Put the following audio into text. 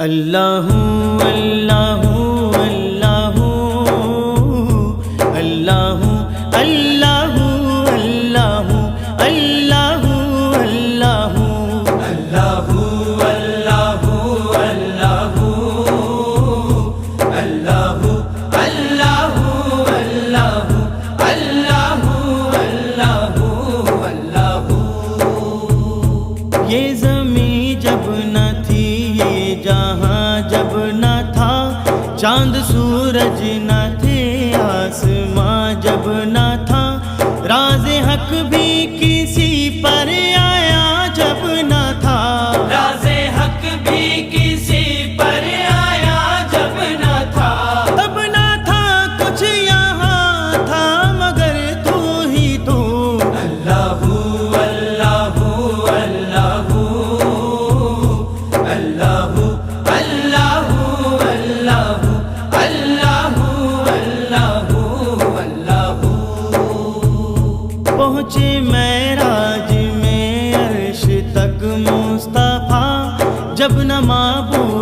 اللہ اللہ اللہ اللہ اللہ اللہ اللہ اللہ اللہ اللہ اللہ اللہ اللہ اللہ اللہ اللہ یہ زمین جب نہ تھی یہ جہاں جب نہ تھا چاند سورج نہ تھے آسماں جب نہ تھا راز حق بھی کسی پر آیا جب نہ تھا راز حق بھی کسی پر آیا جب نہ تھا تب نہ تھا کچھ یہاں تھا مگر تو ہی تو اللہ اللہ اللہ اللہ اللہ اللہ اللہ اللہ پہنچے معراج میں عرش تک مصطفیٰ جب نہ معبود